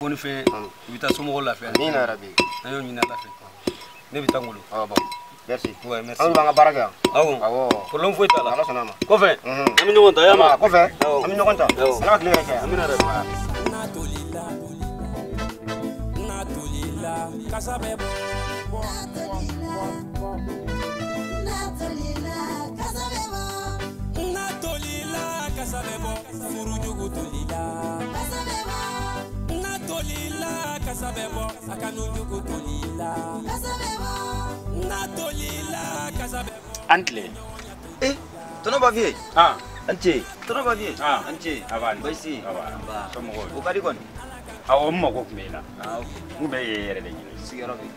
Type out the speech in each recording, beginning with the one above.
On fait vita somo la fait. Ni na rabi. Ayo ni na la fait. Ne vita ngolo. Ah bon. Merci. Ouais, merci. Awu banga baraka. Awo. Awo. Ko lon foi tala. Ala sanama. Ko fe. Ami no gonta yama. Ko fe. Ami no gonta. Ala kile rek. Ami na rabi. Natolila kasabe bo furujugu tolila natolila kasabe bo akanujugu tolila natolila kasabe bo Antle. Tono ba vie. Ah, Anche. Tono ba vie. Ah. Anche. Avan. Baisi. Avan. Ba. Somo go. O kadi kon. Awo mo ko kumela. Ah, okay. Mu be yere de nyini. Sigaro bi.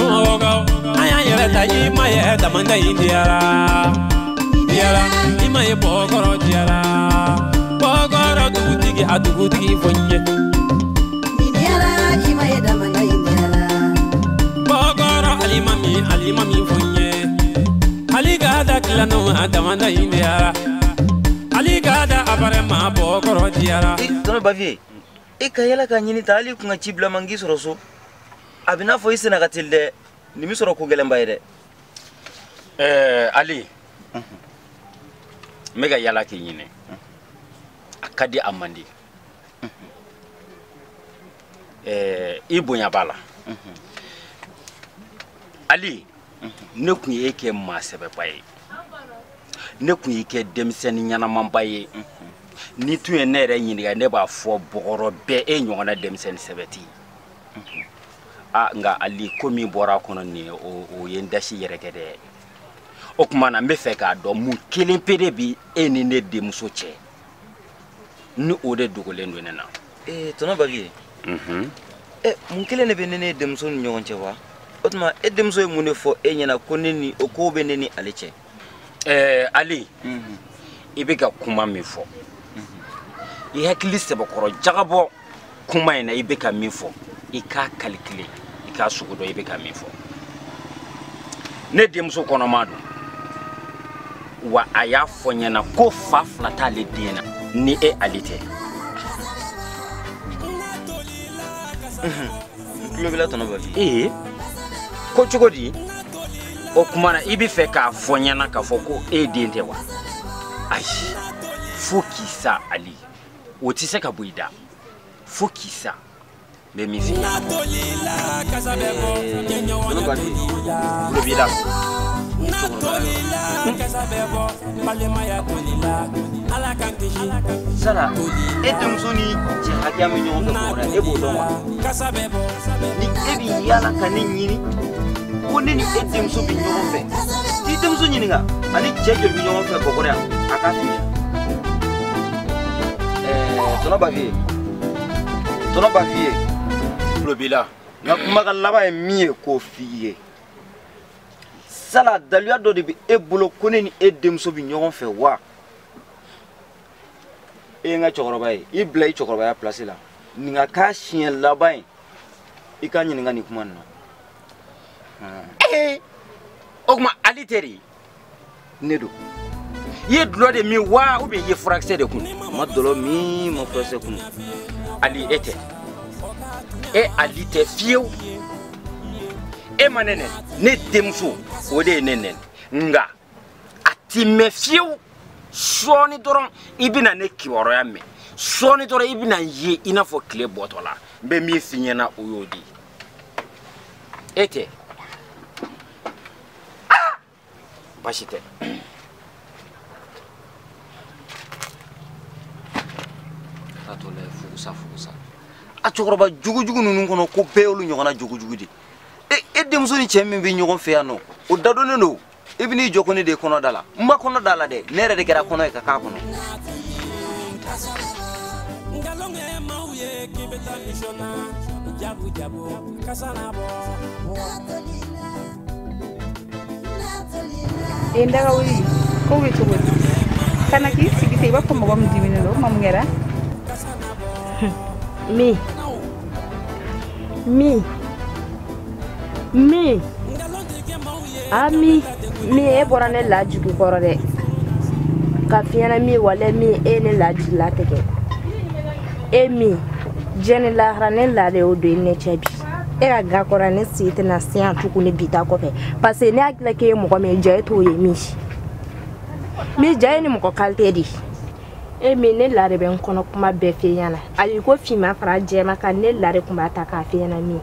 aya yere ta ima ye damanda indiara diara ima ye bogoro diara bogoro dugutigi adugutigi fonye Indiara ima ye damanda indiara bogoro alimami fonye aligada kilano damanda indiara aligada abarema bogoro diara Tono ba vie. E kayela ka nyini tali ku ngachi bla mangi soroso. Abina fo isina gatilde. Nimi soro ko gelen bayde. Ali. Mega yala ke nyine. Akadi amandi. Ibunya bala. Ali. Ne kun yake ma sebe baye. Ne kun yake demseni nyana mambaye. Ni tu ye nere nyiniga ne ba fo bogoro be e nyona demseni sebeti. Nga Ali komi bora kono ni o yendashi yerekede. O kuma na me fe ka do mu kelen pede bi eni ne demso che. Ni o de dogolen do nena. Tono ba vie. Mun kelen ne be ne demso nyon che wa. Otuma e demso e mun fo e nyana koneni o ko be neni aleche. Ali. Ibika kuma mi fo. I hakili sebe koro jagabo kuma ina ibika mi fo. I ka calculer. I ka sugudo ibika mi fo. Ne demso kono madu. Wa aya fo nyana ko fa flata le dina ni e alite. Globila tono ba vie. Ko chugodi o kuma na ibi fe ka fo nyana ka fo ko e dinte wa. Ai. Fokisa Ali. Oti se ka buida. Fokisa. Me mi fi. natolila kasabe bo Tono ba vie. Globila. natolila kasabe bo balema ya tolila ala kankishi Sala. E demso ni che hakia mi nyon ko ora e bo don wa. kasabe bo Ni e bi yala kanin nyini. Woni ni e demso bi nyon fe. Ti demso nyini nga. Ani jejo bi nyon fe ko ora aka fi. Tono ba vie. Tono ba vie. Globila. Na kuma ka laba e miye ko fiye. Sala daluya do de bi e bolo kone ni e demso bi nyon fe wa. E nga chokoroba e I bla I chokoroba ya place la. Ni nga ka chien laba e. I ka nyini nga ni kuma na. Ogma Ali teri. Nedo. Ye dlo de mi wa ou bien ye fraxé de kun. Ma dolo mi mo presse kun. Ali ete. E Ali te fieu. E manene ne demso o de nenen. Nga ati me fieu. Soni doron ibina ne kiworo ya me. Soni doron ibina ye ina fo clé botola. Be mi finyena oyodi. Ete. Bashite. Atole fugusa. A chokoroba jugu nunu kono ko peolu nyogona jugu di. E demso ni chemme bi nyogon fe ano. O dado ne no. Ibini jokoni de kono dala. Mba kono dala de. Nere de kera kono e kaka kono. ngalonge mauye kibeta mishona jabu kasana bo Ndaga wuri ko weto wuri kana ki sigite ba ko mo bam dimino mam ngera mi ami mi e bora ne la jugu koro de ka fiana mi wala mi ene la teke emi jeni la rane la de o de ne chabi e ga ko rane site na sian tuku ne bita ko fe parce que ne akla ke mo ko me jay to ye mi jay ni mo ko kalte di emi ne la de ben kono kuma be fe yana ali ko fi ma fara jema kan ne la de kuma ta ka fe yana mi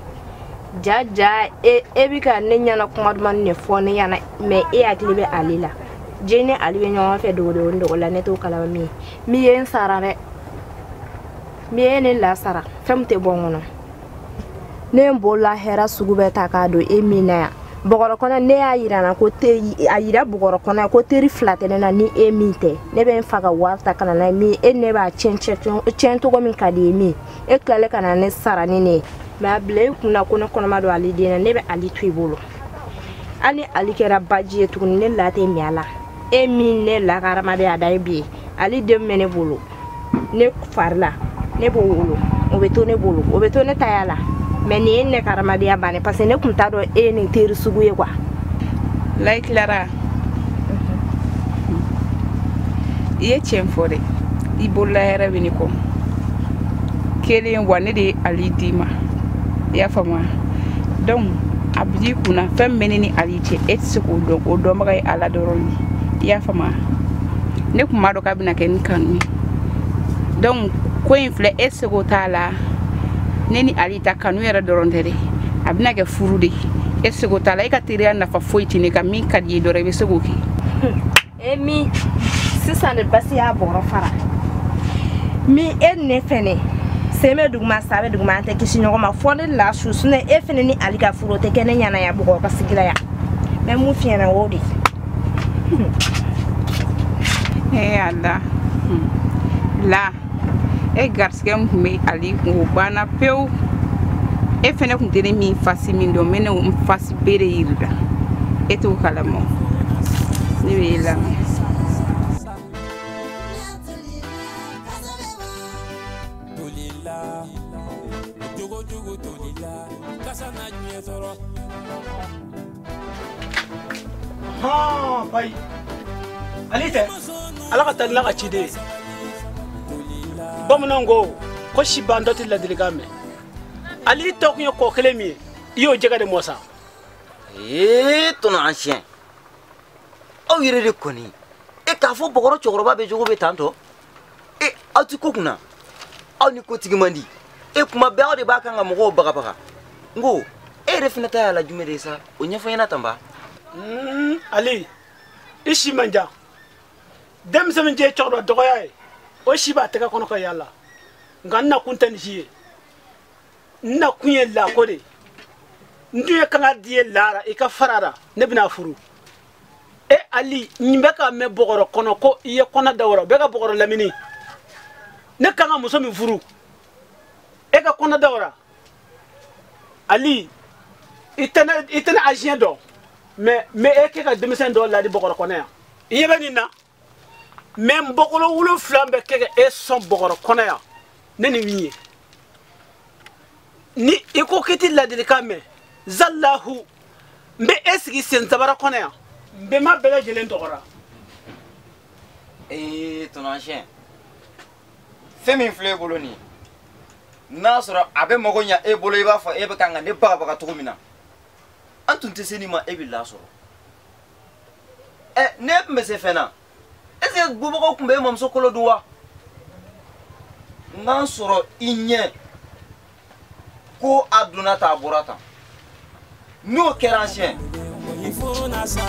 jaja e bi ka ne nyana kuma man ne fo ne yana me e akli be alila jeni ali be nyawa fe do ndo la ne to kala mi yen sarare mi ene la sara femte bongono ne mbola hera sugube takado emina bogoro kona ne ayira na ko te ayira bogoro kona ko teri flatene na ni emite ne ben faga warta kana na mi ene ba cento go min kadi mi e klale kana ne sara ni ne ma ble kuna kono mado ali dina ne be ali tuibolo ali kera baji etu ne la te mi ala emi ne la garama be adai bi ali dem mene bolo ne farla ne bo wolo obeto ne tayala mais ni ne karamadia bane parce que ne kunta do e ne teri suguye kwa like Lara iye chemfore ibola era biniko kele wane de ali dima ya fama donc abdi kuna fem menini ali che etsuko do o do magay ala doroni ya fama ne kuma do kabina ken kanmi donc ko infle esego tala neni alita kanu yara dorondere abina ke furude esego tala e ka tiriya na fa foiti ne ka min kadi do rebe sego ki emi sisa ne basi ya boro fara mi enne fene seme duguma sabe duguma ante kisi nyogo ma fone la susu ne e fene ni alika furote kene nyana ya bugo ka sigila ya me mu fiena wodi Allah la e garskem me ali ko bana peu e fene kun dere mi fasi min do mene um fasi bere yirda e to kala mo ni be la tolila jogo tolila kasana nyetoro ha bai alite alaka tan la chide bamunango ko shibando til la diligame ali tok yo ko kelemi yo jega de mosa ton ancien aw yere de koni e ka fo bogoro chogoroba be jogo be tanto e atu kokuna aw ni ko tigimandi e kuma be aw de ba kanga mo baga ngo e refinata ya la jumere sa o nyafa yana tamba ali ishi manja dem semen je chogro dogoyae o shiba tega kono ko yalla nganna kuntan hiye na kunye la kode nduye kanga die lara e ka farara ne bina furu e ali nyimbe ka me bogoro kono ko iye kona dawro be ka bogoro lamini ne kanga muso mi furu e ka kona dawra ali itena agien do mais e ke ka demisen do la di bogoro kono ya iye benina même bokolo wulo flambe keke e son bogoro kono ya neni wiye ni iko kiti la delikame zallahu mbe esigi sen tabara kono ya mbe ma bele jelen dogora ton ancien femi flé boloni nasra abe mogonya e bolo iba fa e be kanga ne baba to mina antun teseni ma e billa so e ne me se fena ese gubo ko kumbe mam so kolo duwa nan soro inye ko aduna ta borata no kerancien ifona sa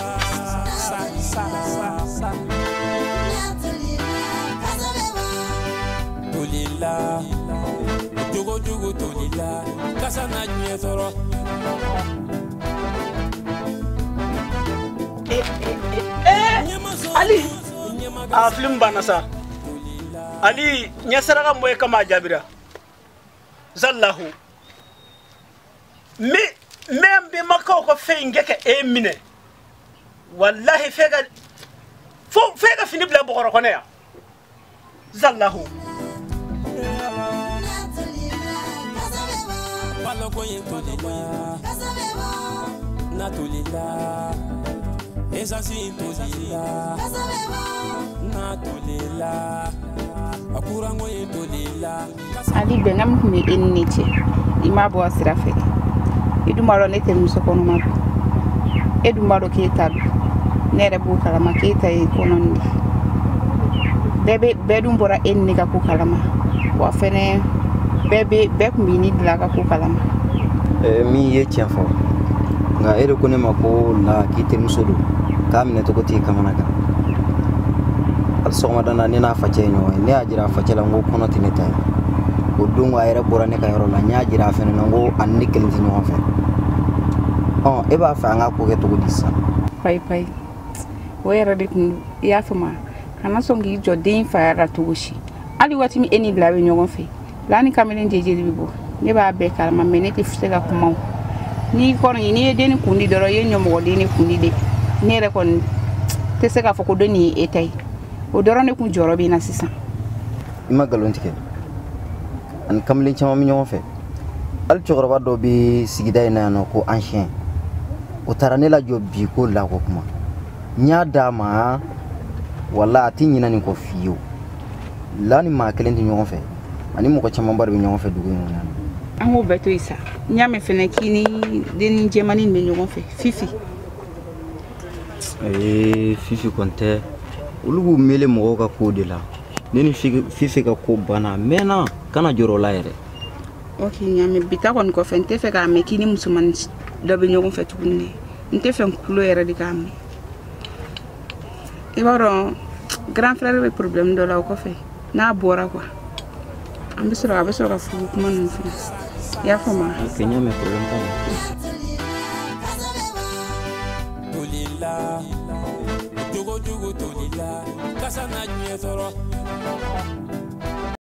tolila jogo tolila kasana nyetoro ali a film banasa ali nyasara moy kama jabira zallahu me membe makko ko fengeke e mine wallahi fega fini bla bogoro kono ya zallahu baloko yen tolila na tolila Esasi tolila na tolila akurango ye tolila Ali bengam me enniche ima bo asirafe idumaro nete musokono mabu edumaro ketabu nere bu kalama keta e konondi bebe bedum bora enni ka ku kalama wa fene bebe bekumini dlaga ku kalama mi ye tiafo nga ere ko ne mako la kite musodo kamine to koti kamana ka al soma dana ne na fache nyo ne ajira fache la ngo kono tineta o dungo ayre bora ne ka yoro la nya ajira fene ngo anni kelin nyo fe e ba fa nga ko ke to godisa pai wera de ya fama kana songi jodin fa ra tugushi ali wati mi eni blawe nyo fe lani kamelen jeje bibo ne ba be kalma meneti fusega kuma ni kono ni deni kundi doro ye nyomo deni kundi de ne re kon te se ka foko doni etay o doro ne ku joro bi na sisa ima galontike an kamlin chama mi nyomo fe al chogro do bi sigida ina no ko ancien o tarane la jobi ko la ko kuma nya dama wala atinyina ni ko fiyo lani ma kelenti nyomo fe ani mo ko chama bar bi nyomo fe dugu ina ango beto isa nyame fene kini den jemani me nyogon fe fifi fifi konte ulugu mele mo ka ko de la neni fifi ka ko bana mena kana joro la yere okay nyame bita kon ko fente fe ka me kini musuman do be nyogon fe tukunne nte fe kulo yere di kam e baro grand frère be problème do la ko fe na bora quoi ambisura ka fu kuma non fi ya fama kenya me problem pa tolila jogo tolila kasa na nyetoro